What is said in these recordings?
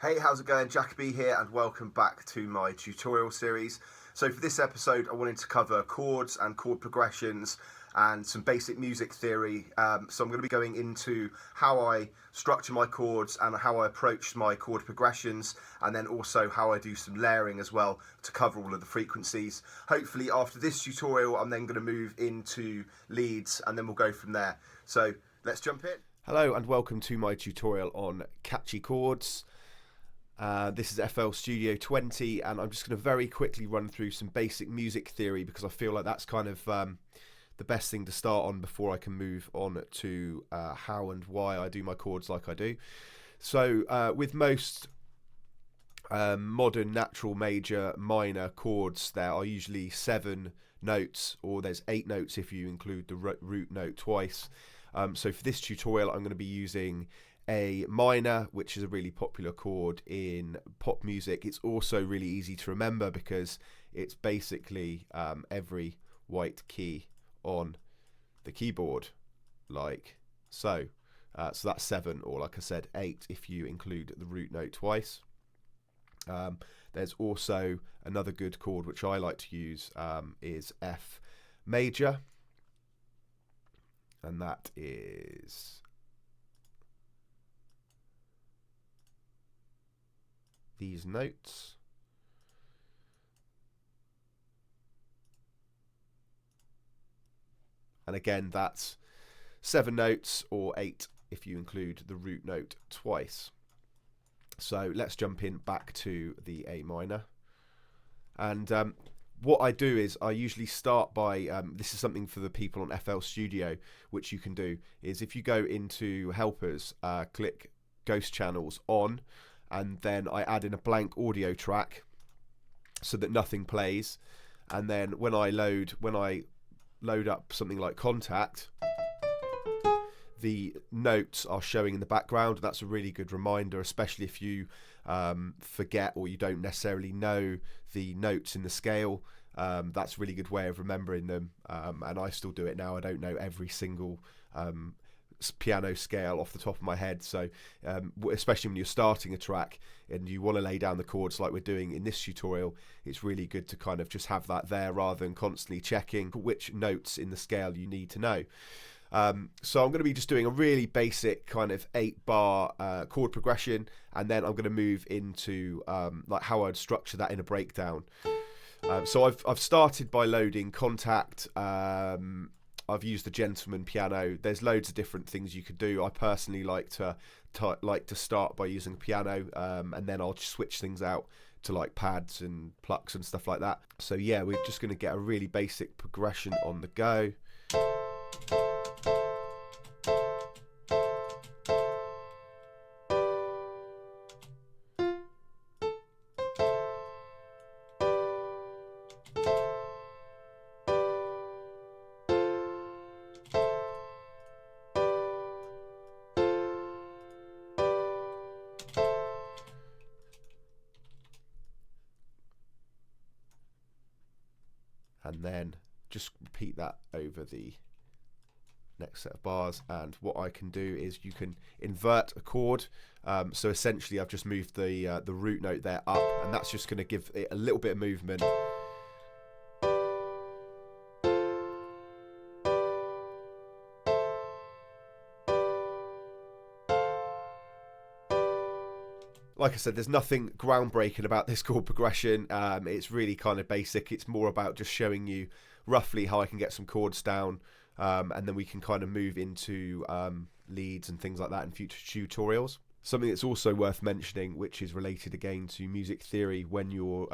Hey, how's it going? Jakka-B here, and welcome back to my tutorial series. So for this episode, I wanted to cover chords and chord progressions and some basic music theory. So I'm going to be going into how I structure my chords and how I approach my chord progressions, and then also how I do some layering as well to cover all of the frequencies. Hopefully after this tutorial, I'm then going to move into leads, and then we'll go from there. So let's jump in. Hello and welcome to my tutorial on Catchy Chords. This is FL Studio 20, and I'm just going to very quickly run through some basic music theory because I feel like that's kind of the best thing to start on before I can move on to how and why I do my chords like I do. So with most modern natural major minor chords, there are usually 7 notes, or there's 8 notes if you include the root note twice. So for this tutorial I'm going to be using A minor, which is a really popular chord in pop music. It's also really easy to remember because it's basically every white key on the keyboard, like so. So that's 7, or like I said, 8 if you include the root note twice. There's also another good chord which I like to use is F major, and that is these notes. And again, that's 7 notes, or 8 if you include the root note twice. So let's jump in back to the A minor. And what I do is I usually start by, this is something for the people on FL Studio, which you can do, is if you go into helpers, click ghost channels on, and then I add in a blank audio track so that nothing plays, and then when I load up something like Contact, the notes are showing in the background. That's a really good reminder, especially if you forget or you don't necessarily know the notes in the scale. That's a really good way of remembering them, and I still do it now. I don't know every single piano scale off the top of my head, so especially when you're starting a track and you want to lay down the chords like we're doing in this tutorial, it's really good to kind of just have that there rather than constantly checking which notes in the scale you need to know. So I'm going to be just doing a really basic kind of 8-bar chord progression, and then I'm going to move into like how I'd structure that in a breakdown. So I've started by loading Contact. I've used the Gentleman piano. There's loads of different things you could do. I personally like to start by using a piano, and then I'll switch things out to like pads and plucks and stuff like that. So yeah, we're just going to get a really basic progression on the go. And then just repeat that over the next set of bars. And what I can do is you can invert a chord. So essentially I've just moved the root note there up, and that's just going to give it a little bit of movement. Like I said, there's nothing groundbreaking about this chord progression. It's really kind of basic. It's more about just showing you roughly how I can get some chords down, and then we can kind of move into leads and things like that in future tutorials. Something that's also worth mentioning, which is related again to music theory, when you're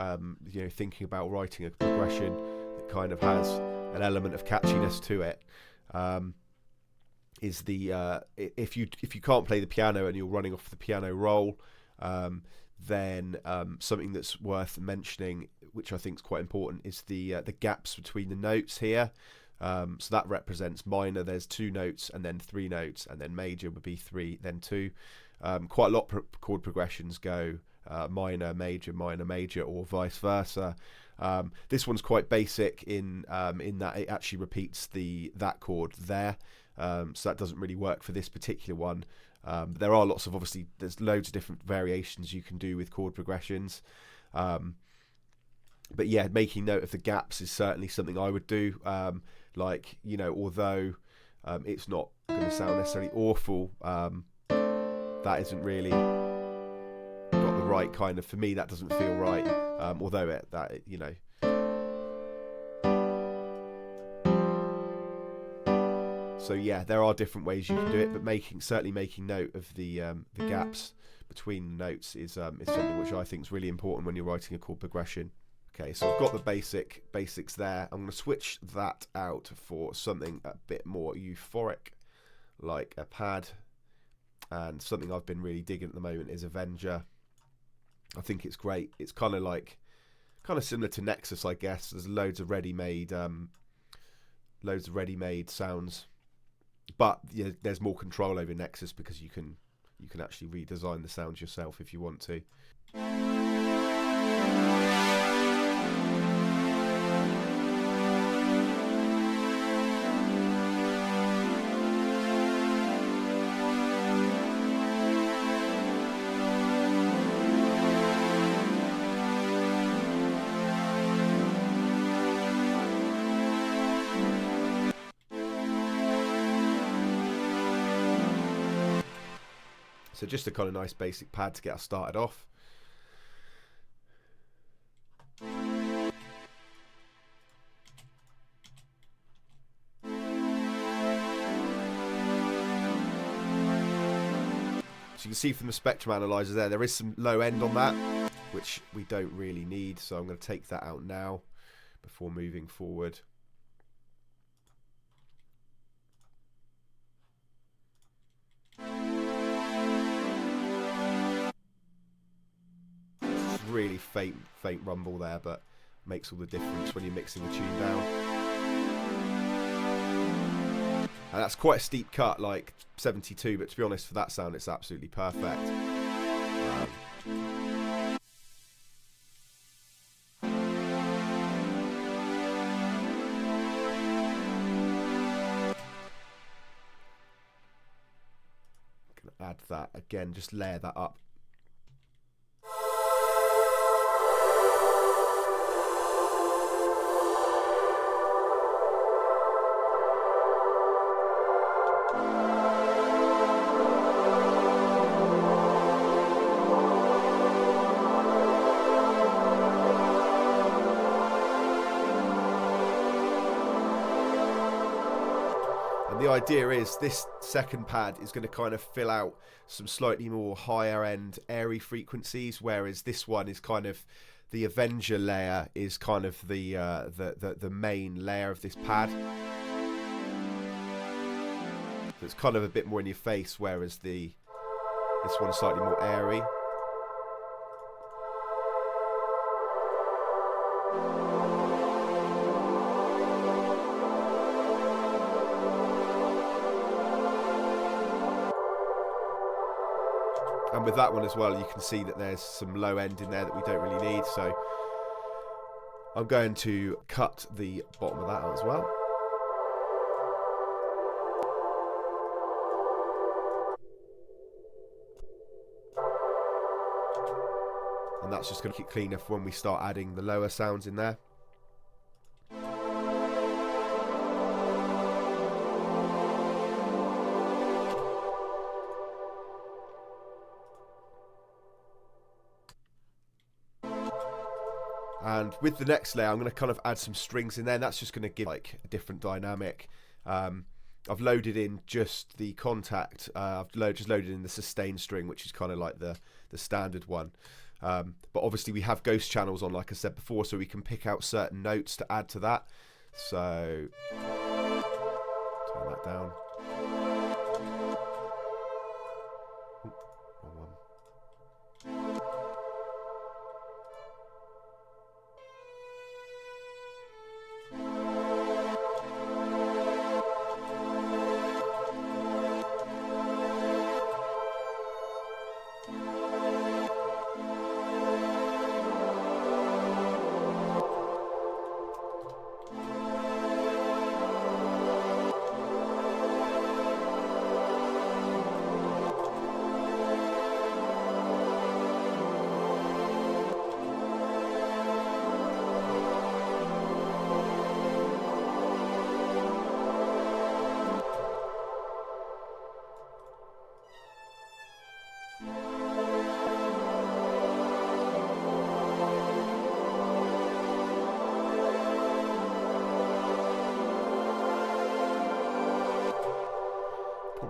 thinking about writing a progression that kind of has an element of catchiness to it, is the if you can't play the piano and you're running off the piano roll, then something that's worth mentioning, which I think is quite important, is the gaps between the notes here. So that represents minor. There's 2 notes and then 3 notes, and then major would be 3 then 2. Quite a lot of chord progressions go minor major, or vice versa. This one's quite basic in that it actually repeats that chord there, so that doesn't really work for this particular one. There are lots of, obviously, there's loads of different variations you can do with chord progressions. But yeah, making note of the gaps is certainly something I would do. Like, you know, although it's not going to sound necessarily awful, that isn't really got the right kind of, for me, that doesn't feel right. Although you know. So yeah, there are different ways you can do it, but certainly making note of the gaps between notes is something which I think is really important when you're writing a chord progression. Okay, so I've got the basics there. I'm going to switch that out for something a bit more euphoric, like a pad, and something I've been really digging at the moment is Avenger. I think it's great. It's kind of similar to Nexus, I guess. There's loads of ready-made sounds, but yeah, there's more control over Nexus because you can actually redesign the sounds yourself if you want to. So just a kind of nice basic pad to get us started off. So you can see from the spectrum analyzer there is some low end on that, which we don't really need. So I'm going to take that out now before moving forward. Really faint rumble there, but makes all the difference when you're mixing the tune down. And that's quite a steep cut, like 72, but to be honest, for that sound it's absolutely perfect. Gonna add that again, just layer that up. The idea is this second pad is going to kind of fill out some slightly more higher end airy frequencies, whereas this one is kind of the Avenger layer is kind of the main layer of this pad. So it's kind of a bit more in your face, whereas this one's slightly more airy. And with that one as well, you can see that there's some low end in there that we don't really need. So I'm going to cut the bottom of that out as well. And that's just going to keep cleaner for when we start adding the lower sounds in there. And with the next layer, I'm going to kind of add some strings in there, and that's just going to give like a different dynamic. I've loaded in just the contact. I've just loaded in the sustain string, which is kind of like the standard one. But obviously we have ghost channels on, like I said before, so we can pick out certain notes to add to that. So turn that down. Ooh, wrong one.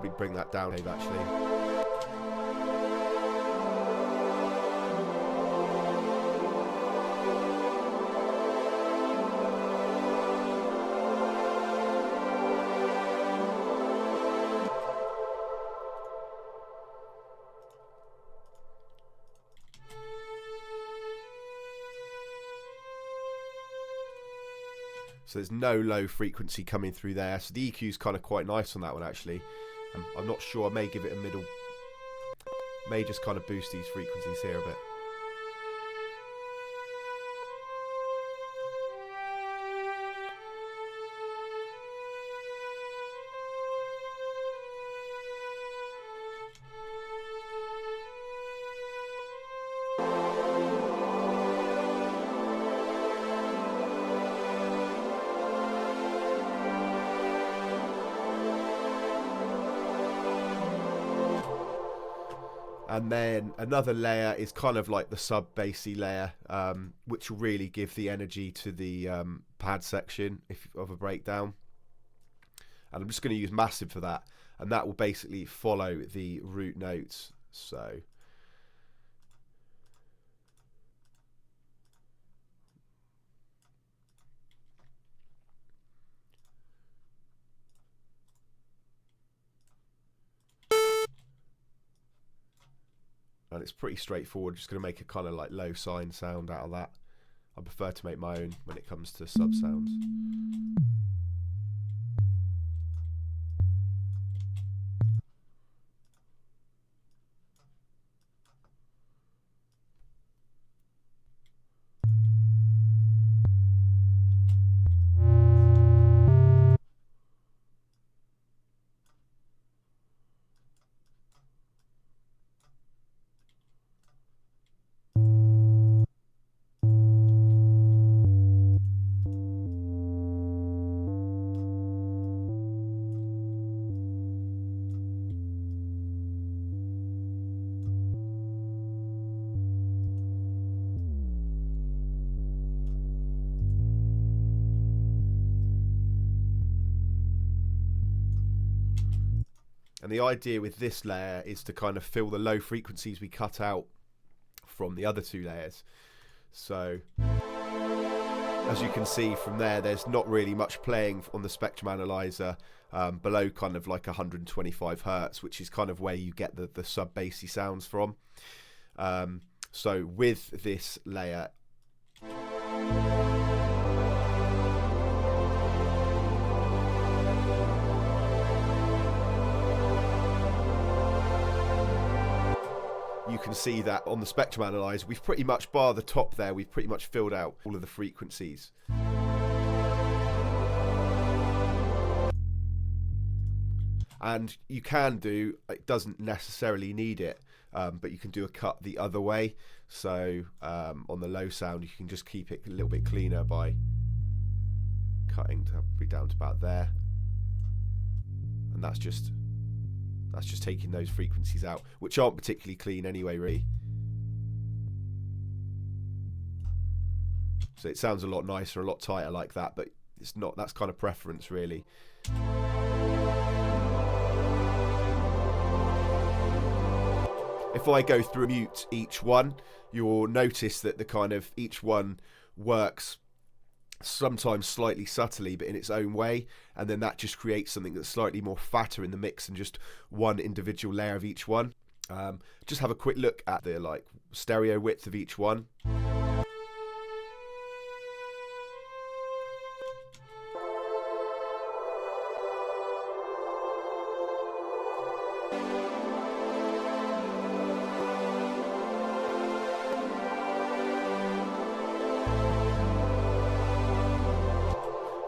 probably bring that down, Dave, actually. So there's no low frequency coming through there. So the EQ is kind of quite nice on that one, actually. I'm not sure. I may give it a middle. May just kind of boost these frequencies here a bit. And then another layer is kind of like the sub-bassy layer, which will really give the energy to the pad section of a breakdown. And I'm just going to use massive for that. And that will basically follow the root notes. So and it's pretty straightforward. Just going to make a kind of like low sine sound out of that. I prefer to make my own when it comes to sub sounds. And the idea with this layer is to kind of fill the low frequencies we cut out from the other two layers. So as you can see from there, there's not really much playing on the spectrum analyzer below kind of like 125 hertz, which is kind of where you get the sub-bassy sounds from. So with this layer, you can see that on the spectrum analyzer, we've pretty much, bar the top there, we've pretty much filled out all of the frequencies. And you can do, it doesn't necessarily need it, but you can do a cut the other way. So on the low sound, you can just keep it a little bit cleaner by cutting down to about there. And that's just taking those frequencies out, which aren't particularly clean anyway, really. So it sounds a lot nicer, a lot tighter like that, but it's not, that's kind of preference, really. If I go through mute each one, you'll notice that the kind of each one works sometimes slightly subtly but in its own way, and then that just creates something that's slightly more fatter in the mix than just one individual layer of each one. Just have a quick look at the like stereo width of each one.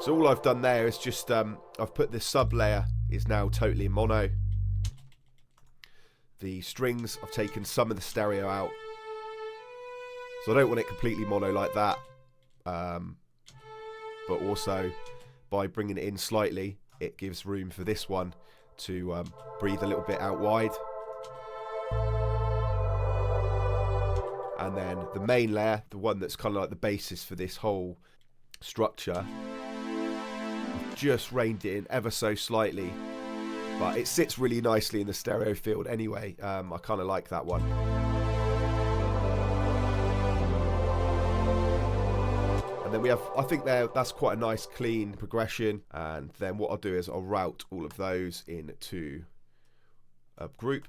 So all I've done there is just, I've put this sub layer is now totally mono. The strings, I've taken some of the stereo out. So I don't want it completely mono like that. But also, by bringing it in slightly, it gives room for this one to breathe a little bit out wide. And then the main layer, the one that's kind of like the basis for this whole structure, just reined it in ever so slightly But it sits really nicely in the stereo field anyway. I kind of like that one. And then we have, I think that's quite a nice clean progression. And then what I'll do is I'll route all of those into a group.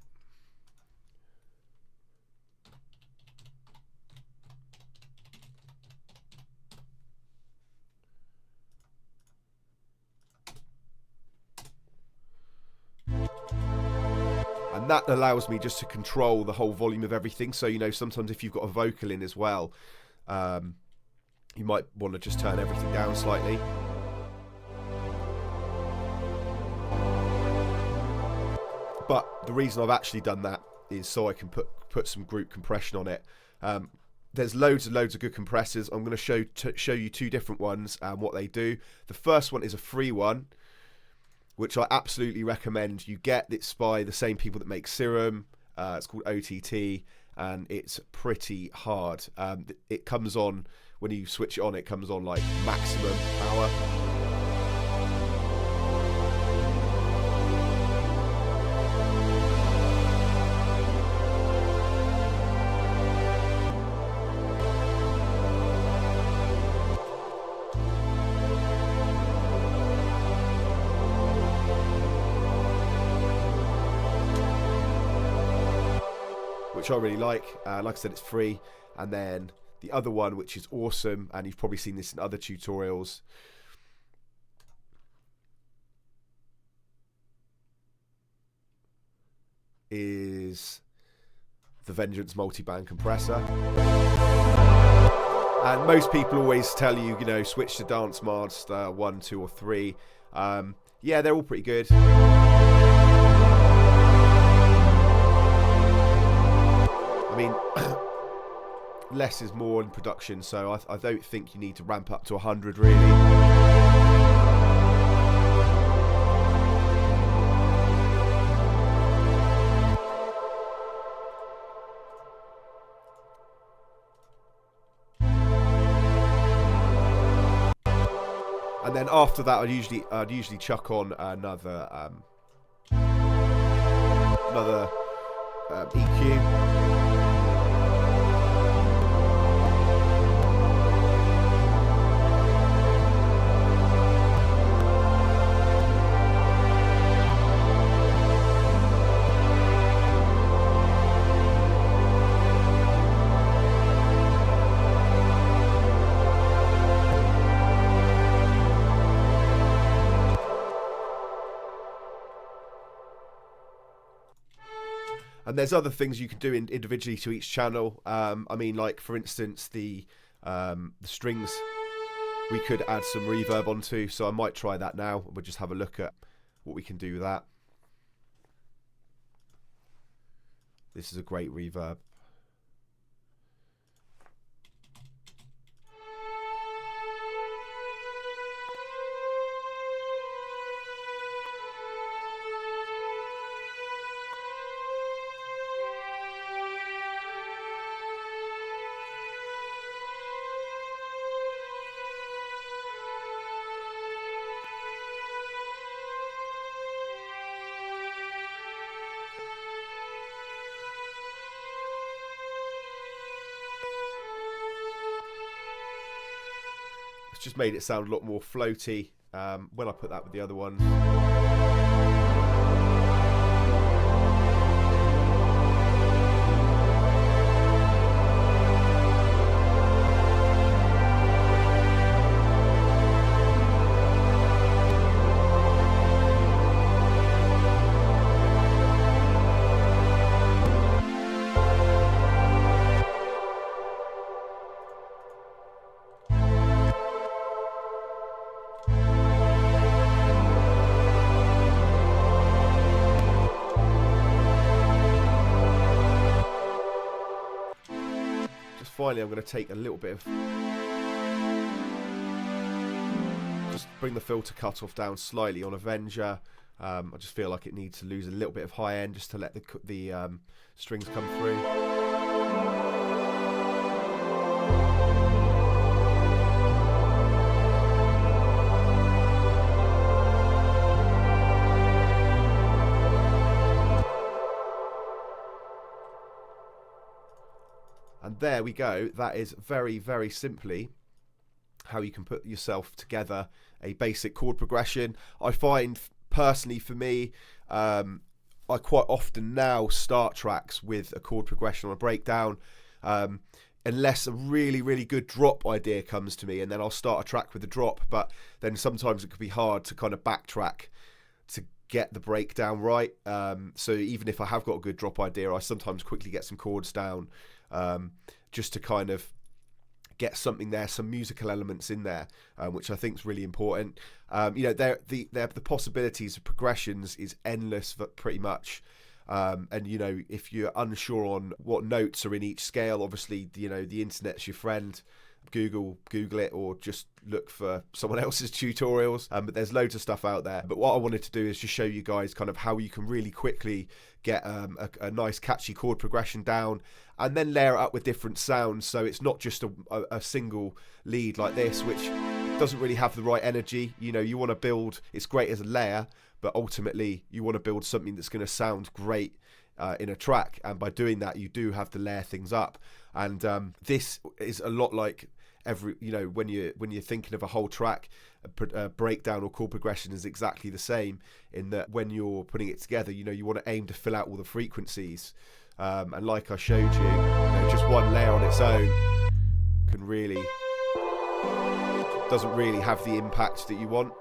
And that allows me just to control the whole volume of everything. So, you know, sometimes if you've got a vocal in as well, you might want to just turn everything down slightly. But the reason I've actually done that is so I can put some group compression on it. There's loads and loads of good compressors. I'm going to show you two different ones and what they do. The first one is a free one, which I absolutely recommend you get. It's by the same people that make Serum. It's called OTT, and it's pretty hard. It comes on, when you switch it on, it comes on like maximum power. Which I really like. Like I said, it's free. And then the other one, which is awesome, and you've probably seen this in other tutorials, is the Vengeance multi-band compressor. And most people always tell you, you know, switch to Dance Master 1, 2 or 3. Yeah, they're all pretty good. I mean, less is more in production, so I don't think you need to ramp up to 100 really. And then after that, I'd usually chuck on another EQ. And there's other things you can do individually to each channel. I mean, like for instance, the strings we could add some reverb onto. So I might try that now. We'll just have a look at what we can do with that. This is a great reverb. It's just made it sound a lot more floaty when I put that with the other ones. Finally, I'm going to take a little bit of, just bring the filter cutoff down slightly on Avenger. I just feel like it needs to lose a little bit of high end just to let the strings come through. And there we go. That is very, very simply how you can put yourself together a basic chord progression. I find personally for me, I quite often now start tracks with a chord progression or a breakdown, unless a really, really good drop idea comes to me, and then I'll start a track with a drop. But then sometimes it could be hard to kind of backtrack to get the breakdown right. So even if I have got a good drop idea, I sometimes quickly get some chords down, just to kind of get something there, some musical elements in there, which I think is really important. You know, the possibilities of progressions is endless, pretty much. And you know, if you're unsure on what notes are in each scale, obviously, you know, the internet's your friend. Google it, or just look for someone else's tutorials, but there's loads of stuff out there. But what I wanted to do is just show you guys kind of how you can really quickly get a nice catchy chord progression down, and then layer it up with different sounds, so it's not just a single lead like this, which doesn't really have the right energy. You know, you want to build, it's great as a layer, but ultimately you want to build something that's going to sound great in a track, and by doing that you do have to layer things up. And this is a lot like you know, when you're thinking of a whole track, a breakdown or chord progression is exactly the same, in that when you're putting it together, you know, you want to aim to fill out all the frequencies, and like I showed you, just one layer on its own doesn't really have the impact that you want,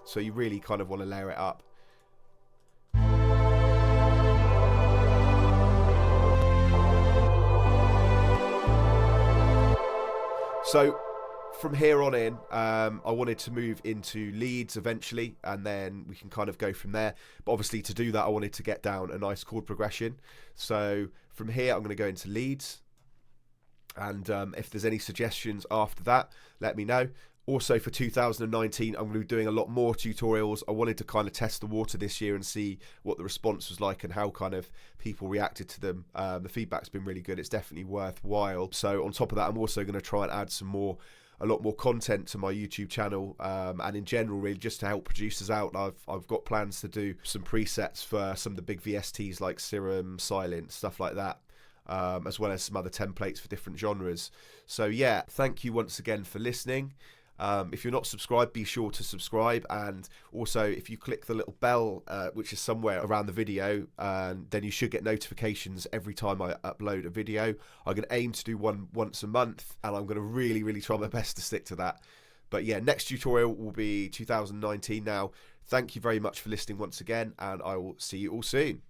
so you really kind of want to layer it up. So from here on in, I wanted to move into leads eventually, and then we can kind of go from there. But obviously to do that, I wanted to get down a nice chord progression. So from here, I'm going to go into leads. And if there's any suggestions after that, let me know. Also for 2019, I'm going to be doing a lot more tutorials. I wanted to kind of test the water this year and see what the response was like and how kind of people reacted to them. The feedback's been really good. It's definitely worthwhile. So on top of that, I'm also going to try and add a lot more content to my YouTube channel, and in general, really just to help producers out. I've got plans to do some presets for some of the big VSTs like Serum, Silent, stuff like that. As well as some other templates for different genres. So yeah, thank you once again for listening. If you're not subscribed, be sure to subscribe, and also if you click the little bell, which is somewhere around the video, then you should get notifications every time I upload a video. I'm going to aim to do one once a month, and I'm going to really, really try my best to stick to that. But yeah, next tutorial will be 2019 now. Thank you very much for listening once again, and I will see you all soon.